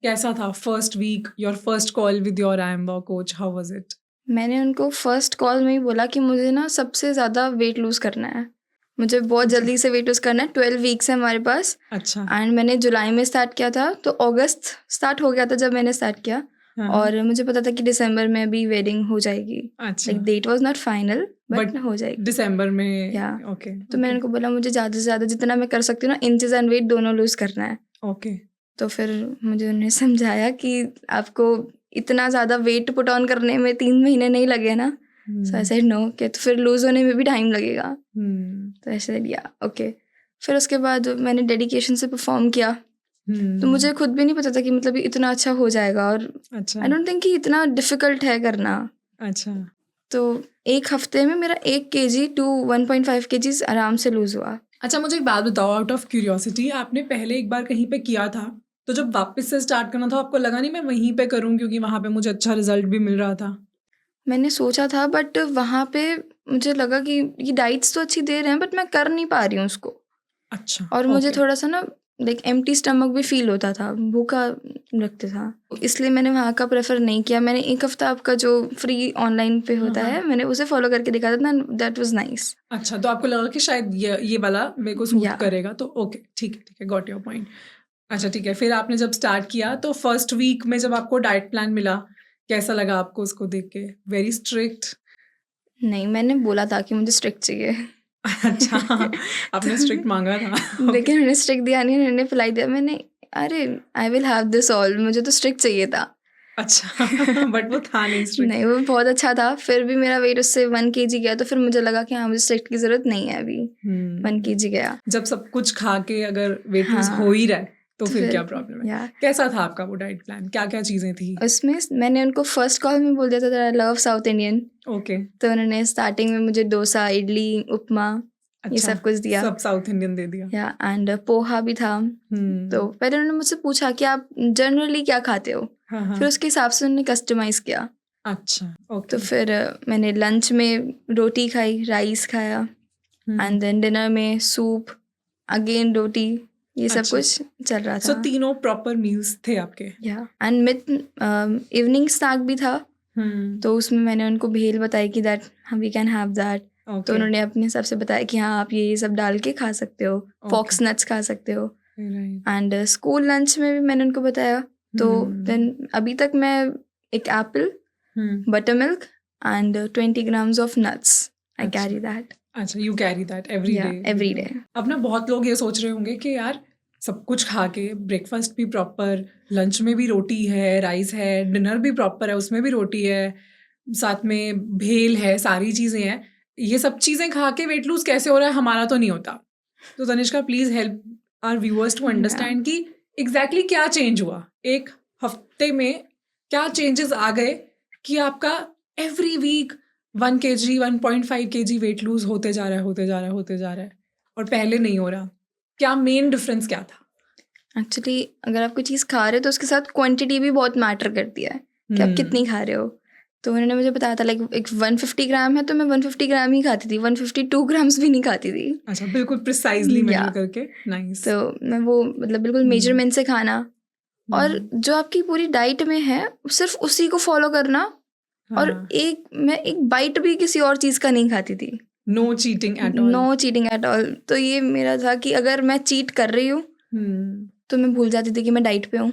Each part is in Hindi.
कैसा था first week, your first call with your आयम्बा कोच, हाउ वाज इट? मैंने उनको फर्स्ट कॉल में ही बोला कि मुझे ना सबसे ज़्यादा वेट लूज़ करना है, मुझे बहुत अच्छा। जल्दी से वेट लूज़ करना है। 12 वीक्स है हमारे पास अच्छा। एंड मैंने जुलाई में स्टार्ट किया था, तो अगस्त स्टार्ट हो गया था जब मैंने स्टार्ट किया। हाँ। और मुझे पता था कि दिसंबर में अभी वेडिंग हो जाएगी। अच्छा, like date was not final but but हो जाएगी। दिसंबर में। या ओके तो मैंने उनको बोला मुझे ज़्यादा से ज़्यादा जितना मैं कर सकती हूँ ना, इंचेस एंड वेट दोनों लूज़ करना है। ओके। तो फिर मुझे उन्हें समझाया कि आपको इतना ज़्यादा वेट पुट ऑन करने में 3 महीने नहीं लगे ना। सो आई सेड नो, कि तो फिर लूज़ होने में भी टाइम लगेगा। तो ऐसे लिया ओके। फिर उसके बाद मैंने डेडिकेशन से परफॉर्म किया, तो मुझे खुद भी नहीं पता था कि मतलब ये इतना अच्छा हो जाएगा। और अच्छा। आई डोंट थिंक कि इतना डिफ़िकल्ट है करना। अच्छा। तो 1 हफ्ते में मेरा 1 kg to 1.5 kg आराम से लूज़ हुआ। अच्छा, मुझे एक बात बताओ, आउट ऑफ क्यूरियोसिटी, आपने पहले एक बार कहीं पे किया था, तो जब वापस से स्टार्ट करना था आपको लगा नहीं मैं वहीं पे करूं क्योंकि वहां पे मुझे अच्छा रिजल्ट भी मिल रहा था? मैंने सोचा था बट वहाँ पे मुझे लगा कि ये डाइट्स तो अच्छी दे रहे हैं बट मैं कर नहीं पा रही हूँ उसको। अच्छा। और मुझे ओके। थोड़ा सा ना लाइक एम्प्टी स्टमक भी फील होता था, भूखा लगता था, इसलिए मैंने वहाँ का प्रेफर नहीं किया। मैंने 1 हफ्ता आपका जो फ्री ऑनलाइन पे होता है मैंने उसे फॉलो करके देखा था ना, दैट वाज नाइस। अच्छा, तो आपको लगा कि शायद ये वाला मेरे को सूट या करेगा, तो ओके, ठीक है, गॉट योर पॉइंट। अच्छा, ठीक है, फिर आपने जब स्टार्ट किया तो फर्स्ट वीक में जब आपको डाइट प्लान मिला, कैसा लगा आपको उसको देख के? Very strict? नहीं, मैंने बोला था कि मुझे स्ट्रिक्ट चाहिए। अच्छा, आपने स्ट्रिक्ट मांगा था। ओके। लेकिन उन्होंने स्ट्रिक्ट दिया नहीं, उन्होंने पिलाई दिया। मैंने अरे I will have this all, मुझे तो स्ट्रिक्ट चाहिए था। अच्छा, बट वो था नहीं स्ट्रिक्ट। नहीं, वो बहुत अच्छा था। फिर भी मेरा वेट उससे 1 kg गया, तो फिर मुझे लगा कि हाँ मुझे स्ट्रिक्ट की ज़रूरत नहीं है अभी। 1 kg गया। जब सब कुछ खा के अगर वेट लूज हो हाँ, ही रहा है तो तो फिर क्या फिर प्रॉब्लम है? या कैसा था आपका वो डाइट प्लान, क्या क्या चीजें थी? उसमें मैंने उनको फर्स्ट कॉल में बोल दिया था that I love south Indian. Okay. तो उन्होंने स्टार्टिंग में मुझे डोसा, इडली, उपमा ये अच्छा, सब कुछ दिया। सब साउथ इंडियन दे दिया। या एंड पोहा भी था। तो पहले उन्होंने मुझसे पूछा कि आप जनरली क्या खाते हो, हाँ। फिर उसके हिसाब से उन्होंने कस्टमाइज़ किया। अच्छा, ओके। तो फिर मैंने लंच में रोटी खाई, राइस खाया एंड देन डिनर में सूप, अगेन रोटी, ये सब अच्छा, कुछ चल रहा सो था। तीनों प्रॉपर मील्स थे आपके? या एंड मिड इवनिंग स्नैक भी था। तो उसमें मैंने उनको भेल बताई कि that we can have that. तो ओके। उन्होंने अपने हिसाब से बताया कि हाँ आप ये सब डाल के खा सकते हो, फॉक्स नट्स खा सकते हो। राइट। एंड स्कूल लंच में भी मैंने उनको बताया। तो देन अभी तक मैं एक apple, butter milk and 20 grams of nuts I अच्छा। Carry that. अच्छा, यू कैरी दैट एवरी या डे? Every day. अब ना बहुत लोग ये सोच रहे होंगे कि यार सब कुछ खा के, ब्रेकफास्ट भी प्रॉपर, लंच में भी रोटी है, राइस है, डिनर भी प्रॉपर है, उसमें भी रोटी है, साथ में भेल है, सारी चीज़ें हैं, ये सब चीज़ें खा के वेट लूज कैसे हो रहा है, हमारा तो नहीं होता। तो Tanishka please help our viewers to understand कि एग्जैक्टली क्या चेंज हुआ एक हफ्ते में, क्या चेंजेस आ गए कि आपका every week 1 kg 1.5 kg weight lose होते जा रहा है, होते जा रहा है, होते जा रहा है, और पहले नहीं हो रहा? क्या मेन डिफरेंस क्या था? एक्चुअली अगर आप कोई चीज़ खा रहे हो तो उसके साथ क्वांटिटी भी बहुत मैटर करती है कि आप कितनी खा रहे हो। तो उन्होंने मुझे बताया था लाइक एक 150 ग्राम है तो मैं 150 ग्राम ही खाती थी, 152 ग्राम्स भी नहीं खाती थी। अच्छा, बिल्कुल प्रिसाइजली मेजर या करके। नाइस। तो मैं वो मतलब बिल्कुल मेजरमेंट से खाना, और जो आपकी पूरी डाइट में है सिर्फ उसी को फॉलो करना। और मैं एक बाइट भी किसी और चीज़ का नहीं खाती थी। No cheating at all? No cheating at all. तो ये मेरा था कि अगर मैं चीट कर रही हूँ तो मैं भूल जाती थी कि मैं डाइट पे हूँ,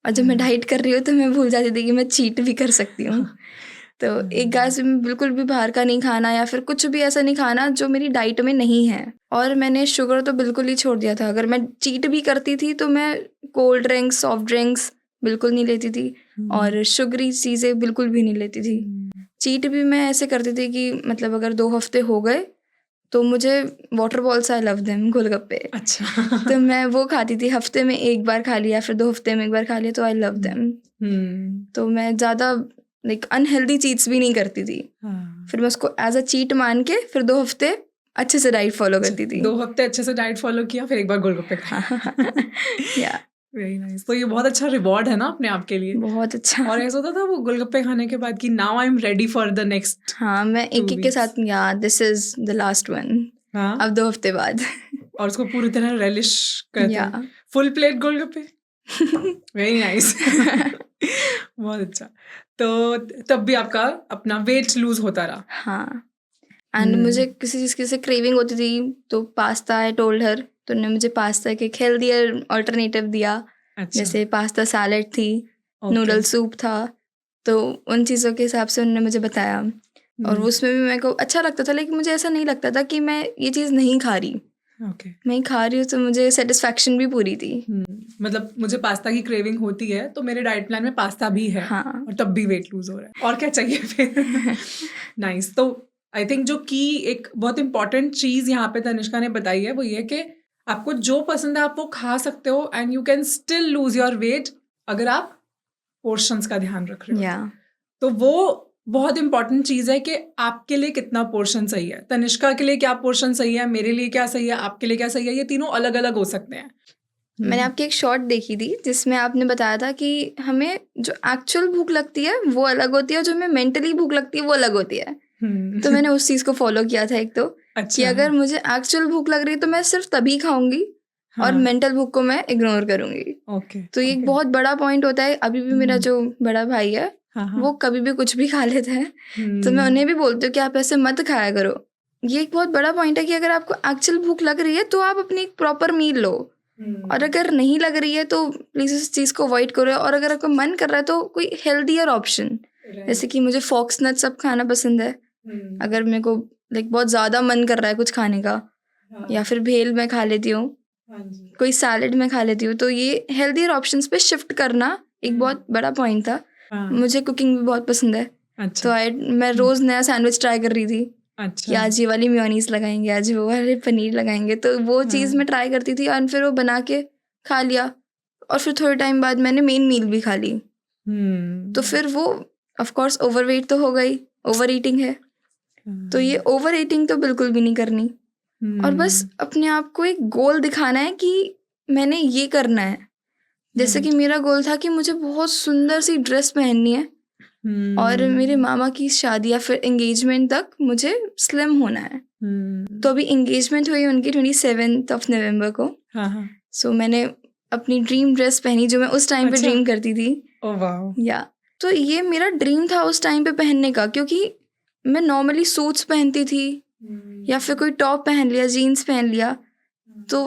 और जब मैं डाइट कर रही हूँ तो मैं भूल जाती थी कि मैं चीट भी कर सकती हूँ। तो एक गैस में बिल्कुल भी बाहर का नहीं खाना या फिर कुछ भी ऐसा नहीं खाना जो मेरी डाइट में नहीं है। और मैंने शुगर तो बिल्कुल ही छोड़ दिया था। अगर मैं चीट भी करती थी तो मैं कोल्ड ड्रिंक्स, सॉफ्ट ड्रिंक्स बिल्कुल नहीं लेती थी, और शुगरी चीज़ें बिल्कुल भी नहीं लेती थी। चीट भी मैं ऐसे करती थी कि मतलब अगर 2 हफ्ते हो गए तो मुझे water balls, I love them, golgappe, अच्छा। तो मैं वो खाती थी। हफ्ते में 1 बार खा लिया, फिर 2 हफ्ते में 1 बार खा लिया, तो आई लव देम। तो मैं ज़्यादा लाइक अनहेल्दी चीज़ भी नहीं करती थी। फिर मैं उसको एज अ चीट मान के फिर 2 हफ्ते अच्छे से डाइट फॉलो करती थी। 2 हफ्ते अच्छे से डाइट फॉलो किया, फिर एक बार गोलगप्पे खाए। या वेरी नाइस। तो ये बहुत अच्छा रिवॉर्ड है ना अपने आप के लिए। बहुत अच्छा। और ऐसा होता था वो गोलगप्पे खाने के बाद कि now I am ready for the next. हाँ, मैं एक एक के साथ, या this is the last one, अब 2 हफ्ते बाद। और उसको पूरी तरह रेलिश करते या हैं। Full plate golgappe? Very nice. बहुत अच्छा। तो तब भी आपका अपना वेट लूज होता रहा? हाँ, एंड मुझे किसी चीज़ की से क्रेविंग होती थी, तो पास्ता आई टोल्ड हर, तो उन्होंने मुझे पास्ता के एक हेल्दियर ऑल्टरनेटिव दिया। अच्छा। जैसे पास्ता सैलेड थी, ओके। नूडल सूप था, तो उन चीज़ों के हिसाब से उन्होंने मुझे बताया। और उसमें भी मेरे को अच्छा लगता था, लेकिन मुझे ऐसा नहीं लगता था कि मैं ये चीज़ नहीं खा रही। ओके। मैं खा रही हूँ तो मुझे सेटिस्फैक्शन भी पूरी थी। मतलब मुझे पास्ता की क्रेविंग होती है, तो मेरे डाइट प्लान में पास्ता भी है। हाँ। और तब भी वेट लूज हो रहा है, और क्या चाहिए फिर? नाइस। तो आई थिंक जो की एक बहुत इंपॉर्टेंट चीज यहाँ पे तनिष्का ने बताई है वो ये कि आपको जो पसंद है आप वो खा सकते हो, and you can still lose your weight अगर आप पोर्शंस का ध्यान रख रहे हो। तो वो बहुत इंपॉर्टेंट चीज़ है कि आपके लिए कितना पोर्शन सही है। तनिष्का के लिए क्या पोर्शन सही है, मेरे लिए क्या सही है, आपके लिए क्या सही है, ये तीनों अलग अलग हो सकते हैं। मैंने आपकी एक शॉर्ट देखी थी जिसमें आपने बताया था कि हमें जो एक्चुअल भूख लगती है वो अलग होती है, और जो हमें मेंटली भूख लगती है वो अलग होती है। तो मैंने उस चीज़ को फॉलो किया था एक तो, कि अगर मुझे एक्चुअल भूख लग रही है तो मैं सिर्फ तभी खाऊंगी, और मेंटल भूख को मैं इग्नोर करूंगी। तो ये एक बहुत बड़ा पॉइंट होता है। अभी भी मेरा जो बड़ा भाई है वो कभी भी कुछ भी खा लेते हैं, तो मैं उन्हें भी बोलती हूँ कि आप ऐसे मत खाया करो। ये एक बहुत बड़ा पॉइंट है कि अगर आपको एक्चुअल भूख लग रही है तो आप अपनी एक प्रॉपर मील लो, और अगर नहीं लग रही है तो प्लीज़ इस चीज़ को अवॉइड करो। और अगर आपको मन कर रहा है तो कोई हेल्दियर ऑप्शन, जैसे कि मुझे फॉक्स नट सब खाना पसंद है, अगर मेरे को लाइक बहुत ज़्यादा मन कर रहा है कुछ खाने का, या फिर भेल मैं खा लेती हूँ, कोई सैलेड में खा लेती हूँ। तो ये हेल्दियर ऑप्शंस पे शिफ्ट करना एक बहुत बड़ा पॉइंट था। मुझे कुकिंग भी बहुत पसंद है, तो मैं रोज़ नया सैंडविच ट्राई कर रही थी कि आज ये वाली मेयोनीज लगाएंगे, आज वो वाले पनीर लगाएंगे, तो वो चीज़ मैं ट्राई करती थी, और फिर वो बना के खा लिया, और फिर थोड़े टाइम बाद मैंने मेन मील भी खा ली। तो फिर वो ऑफ कोर्स ओवरवेट तो हो गई, ओवर ईटिंग है। तो ये ओवर ईटिंग तो बिल्कुल भी नहीं करनी, और बस अपने आप को एक गोल दिखाना है कि मैंने ये करना है। जैसे कि मेरा गोल था कि मुझे बहुत सुंदर सी ड्रेस पहननी है, और मेरे मामा की शादी या फिर एंगेजमेंट तक मुझे स्लिम होना है। तो अभी एंगेजमेंट हुई उनकी 27 नवंबर को। सो मैंने अपनी ड्रीम ड्रेस पहनी जो मैं उस टाइम पे ड्रीम करती थी। या तो ये मेरा ड्रीम था उस टाइम पे पहनने का, क्योंकि मैं नॉर्मली सूट्स पहनती थी या फिर कोई टॉप पहन लिया, जीन्स पहन लिया। तो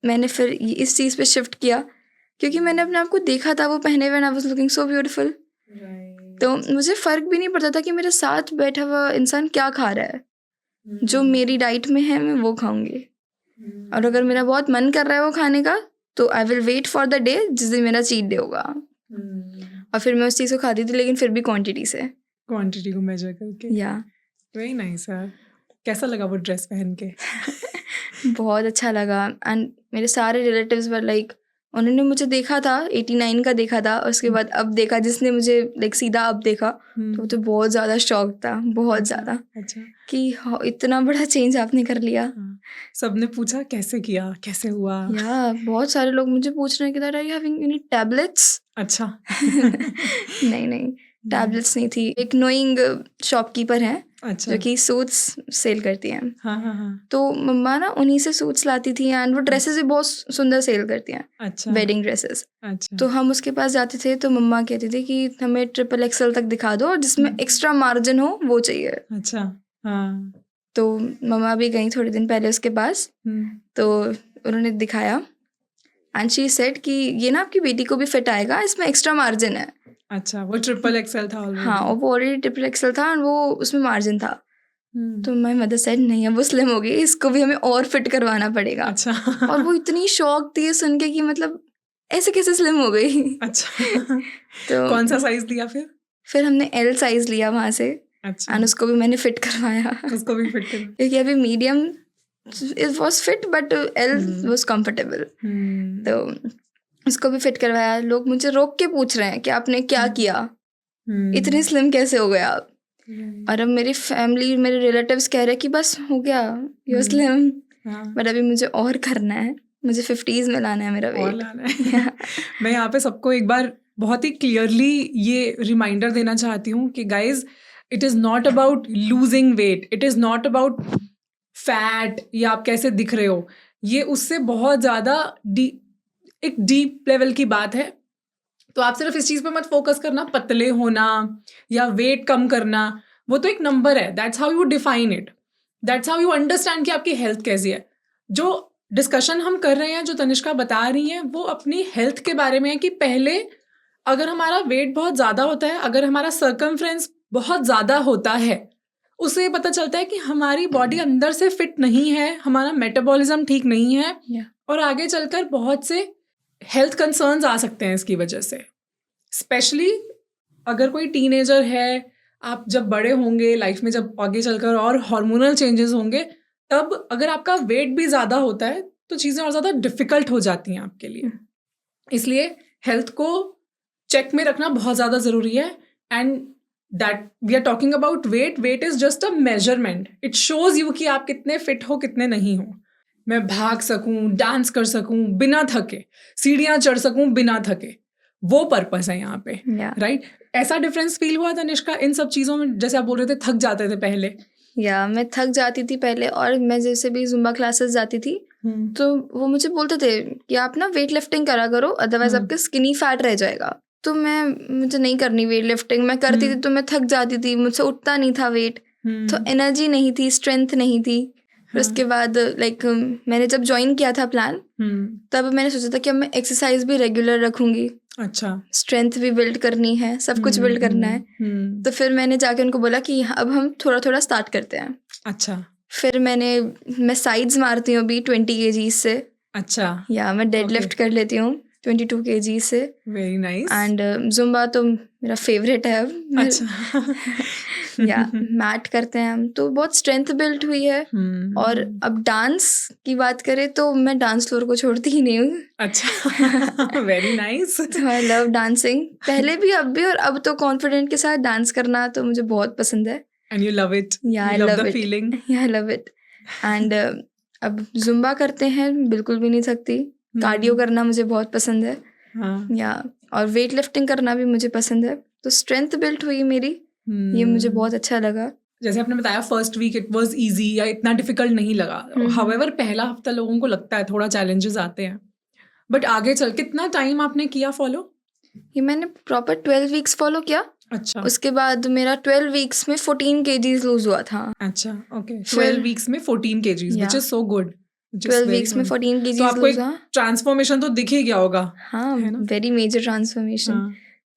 मैंने फिर इस चीज़ पे शिफ्ट किया, क्योंकि मैंने अपने आप को देखा था वो पहने हुए, I was looking so beautiful. तो मुझे फ़र्क भी नहीं पड़ता था कि मेरे साथ बैठा हुआ इंसान क्या खा रहा है। जो मेरी डाइट में है मैं वो खाऊंगी, और अगर मेरा बहुत मन कर रहा है वो खाने का तो I will wait for the day जिस दिन मेरा चीट डे होगा, और फिर मैं उस चीज़ को खाती थी, लेकिन फिर भी क्वांटिटी को मेजर करके। या वेरी नाइस यार। कैसा लगा वो ड्रेस पहन के? बहुत अच्छा लगा, एंड मेरे सारे रिलेटिव्स वर लाइक, उन्होंने मुझे देखा था 89 का देखा था, उसके बाद अब देखा, जिसने मुझे लाइक सीधा अब देखा तो बहुत ज़्यादा शॉक था, बहुत ज़्यादा। कि इतना बड़ा चेंज आपने कर लिया। सबने पूछा कैसे किया, कैसे हुआ? या बहुत सारे लोग मुझे पूछ रहे हैं कि are you having any tablets? अच्छा। नहीं टैबलेट्स नहीं थी। एक नोइंग शॉपकीपर है जो कि सूट्स सेल करती हैं। तो मम्मा ना उन्हीं से सूट्स लाती थी, एंड वो ड्रेसेस भी बहुत सुंदर सेल करती हैं, वेडिंग ड्रेसेस। तो हम उसके पास जाते थे तो मम्मा कहती थी कि हमें ट्रिपल एक्सल तक दिखा दो, और जिसमें एक्स्ट्रा मार्जिन हो वो चाहिए। अच्छा। तो मम्मा भी गई थोड़े दिन पहले उसके पास, तो उन्होंने दिखाया, एंड शी सेड कि ये ना आपकी बेटी को भी फिट आएगा, इसमें एक्स्ट्रा मार्जिन है। अच्छा, वो ट्रिपल एक्सेल था ऑलरेडी? हाँ, वो ऑलरेडी ट्रिपल एक्सेल था, और वो उसमें मार्जिन था। तो माय मदर सेड नहीं, अब वो स्लिम हो गई, इसको भी हमें और फिट करवाना पड़ेगा। अच्छा। और वो इतनी शॉक थी सुन के कि मतलब ऐसे कैसे स्लिम हो गई। अच्छा। तो कौन सा साइज लिया फिर हमने एल साइज लिया वहाँ से। अच्छा। एंड उसको भी मैंने फिट करवाया। उसको भी फिट करवाया क्योंकि अभी medium it was fit but L was comfortable. तो उसको भी फिट करवाया। लोग मुझे रोक के पूछ रहे हैं कि आपने क्या किया, इतने स्लिम कैसे हो गया आप? और अब मेरी फैमिली, मेरे रिलेटिव्स कह रहे हैं कि बस हो गया यू स्लिम, बट अभी मुझे और करना है, मुझे 50s में लाना है मेरा वेट। मैं यहाँ पे सबको एक बार बहुत ही क्लियरली ये रिमाइंडर देना चाहती हूँ कि guys, it is not about losing weight, it is not about fat या आप कैसे दिख रहे हो, ये उससे बहुत ज़्यादा एक डीप लेवल की बात है। तो आप सिर्फ इस चीज़ पे मत फोकस करना, पतले होना या वेट कम करना, वो तो एक नंबर है। That's how you define it, that's how you understand कि आपकी हेल्थ कैसी है। जो डिस्कशन हम कर रहे हैं, जो तनिष्का बता रही हैं, वो अपनी हेल्थ के बारे में है कि पहले अगर हमारा वेट बहुत ज़्यादा होता है, अगर हमारा सर्कमफ्रेंस बहुत ज़्यादा होता है, उससे पता चलता है कि हमारी बॉडी अंदर से फिट नहीं है, हमारा मेटाबॉलिज्म ठीक नहीं है, और आगे चलकर बहुत से हेल्थ कंसर्न्स आ सकते हैं इसकी वजह से। स्पेशली अगर कोई टीनेजर है, आप जब बड़े होंगे लाइफ में, जब आगे चलकर और हार्मोनल चेंजेस होंगे, तब अगर आपका वेट भी ज़्यादा होता है तो चीज़ें और ज़्यादा डिफ़िकल्ट हो जाती हैं आपके लिए। इसलिए हेल्थ को चेक में रखना बहुत ज़्यादा ज़रूरी है। And that we are talking about weight is just a measurement. It shows you कि आप कितने फिट हो, कितने नहीं हो। मैं भाग सकूं, डांस कर सकूं बिना थके, सीढ़ियाँ चढ़ सकूं बिना थके, वो पर्पस है यहाँ पे, राइट? ऐसा डिफरेंस फील हुआ तनिष्का इन सब चीज़ों में? जैसे आप बोल रहे थे थक जाते थे पहले। मैं थक जाती थी पहले, और मैं जैसे भी जुम्बा क्लासेस जाती थी तो वो मुझे बोलते थे कि आप ना वेट लिफ्टिंग करा करो, अदरवाइज आपका स्किनी फैट रह जाएगा। तो मुझे नहीं करनी वेट लिफ्टिंग। मैं करती थी तो मैं थक जाती थी, मुझसे उठता नहीं था वेट, तो एनर्जी नहीं थी, स्ट्रेंथ नहीं थी। फिर उसके बाद मैंने जब ज्वाइन किया था प्लान, तब मैंने सोचा था कि अब मैं एक्सरसाइज भी रेगुलर रखूंगी। अच्छा, स्ट्रेंथ भी बिल्ड करनी है, सब कुछ बिल्ड करना है। तो फिर मैंने जाके उनको बोला कि अब हम थोड़ा थोड़ा स्टार्ट करते हैं। अच्छा। फिर मैं साइड्स मारती हूँ अभी 20 kg से। अच्छा, मैं डेड लिफ्ट कर लेती हूँ 22 kg से। Very nice. एंड जुम्बा तो मेरा फेवरेट है अब। अच्छा। मैट करते हैं हम, तो बहुत स्ट्रेंथ बिल्ड हुई है। और अब डांस की बात करें तो मैं डांस फ्लोर को छोड़ती ही नहीं हूँ। अच्छा, वेरी नाइस। तो आई लव डांसिंग, पहले भी अब भी, और अब तो कॉन्फिडेंट के साथ डांस करना तो मुझे बहुत पसंद है। And you love it? I love it, I love it. And अब जुम्बा करते हैं, बिल्कुल भी नहीं थकती। कार्डियो करना मुझे बहुत पसंद है। और वेट लिफ्टिंग करना भी मुझे पसंद है। तो स्ट्रेंथ बिल्ड हुई मेरी, ये मुझे बहुत अच्छा लगा। जैसे आपने बताया first week it was easy या इतना डिफिकल्ट नहीं लगा। हाउएवर पहला हफ्ता लोगों को लगता है थोड़ा चैलेंजेस आते हैं, बट आगे चल कितना टाइम आपने किया फॉलो? ये मैंने प्रॉपर 12 वीक्स फॉलो किया। अच्छा। उसके बाद मेरा 12 वीक्स में 14 kgs लूज हुआ था। अच्छा, ओके। 12 वीक्स में 14 kgs, which is so good. 12 weeks में 14 kgs तो आपको एक ट्रांसफॉर्मेशन तो दिख ही गया होगा। हाँ, वेरी मेजर ट्रांसफॉर्मेशन।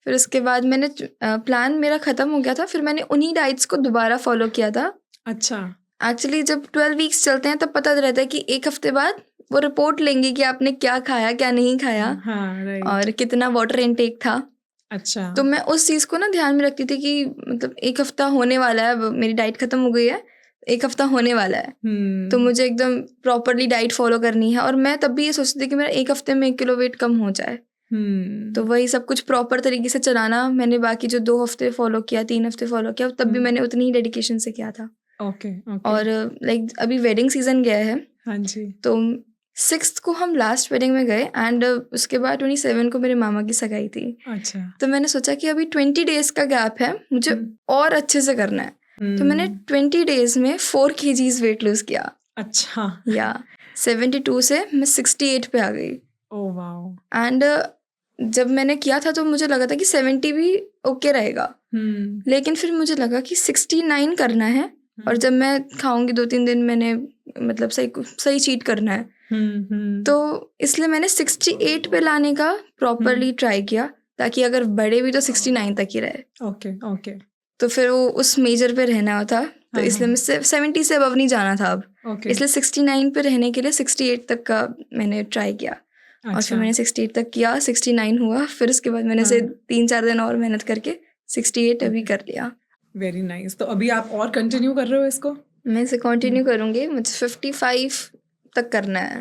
फिर उसके बाद मैंने प्लान मेरा ख़त्म हो गया था, फिर मैंने उन्हीं डाइट्स को दोबारा फॉलो किया था। अच्छा। एक्चुअली जब 12 वीक्स चलते हैं तब पता रहता है कि एक हफ्ते बाद वो रिपोर्ट लेंगे कि आपने क्या खाया, क्या नहीं खाया। हाँ, राइट। और कितना वाटर इनटेक था। अच्छा। तो मैं उस चीज़ को ना ध्यान में रखती थी कि मतलब एक हफ्ता होने वाला है, मेरी डाइट ख़त्म हो गई है, एक हफ्ता होने वाला है, तो मुझे एकदम प्रॉपरली डाइट फॉलो करनी है। और मैं तब भी ये सोचती थी कि मेरा एक हफ्ते में 1 किलो वेट कम हो जाए। तो वही सब कुछ प्रॉपर तरीके से चलाना मैंने बाकी जो 2 हफ्ते फॉलो किया, 3 हफ्ते फॉलो किया, तब भी मैंने उतनी ही डेडिकेशन से किया था। ओके। और लाइक अभी वेडिंग सीजन गया है। हाँ जी। तो 6th को हम लास्ट वेडिंग में गए, एंड उसके बाद 27 को मेरे मामा की सगाई थी। अच्छा। तो मैंने सोचा कि अभी 20 डेज का गैप है, मुझे और अच्छे से करना है। तो मैंने 20 डेज में 4 kgs वेट लूज किया। अच्छा। 72 से मैं 68 पे आ गई। Oh wow. एंड जब मैंने किया था तो मुझे लगा था कि 70 भी ओके रहेगा, लेकिन फिर मुझे लगा कि 69 करना है। और जब मैं खाऊंगी 2-3 दिन, मैंने मतलब सही चीट करना है। तो इसलिए मैंने 68 पे लाने का प्रॉपरली ट्राई किया, ताकि अगर बढ़े भी तो 69 तक ही रहे। ओके। तो फिर वो उस मेजर पे रहना होता, तो इसलिए मैं 70 से अबव नहीं जाना था अब। इसलिए 69 पे रहने के लिए 68 तक का मैंने ट्राई किया। और फिर मैंने 68 तक किया, 69 हुआ। फिर उसके बाद मैंने से 3-4 दिन और मेहनत करके 68 अभी कर लिया। Very nice. तो अभी आप और कंटिन्यू कर रहे हो इसको? मैं इसे कंटिन्यू करूँगी, मुझे 55 तक करना है।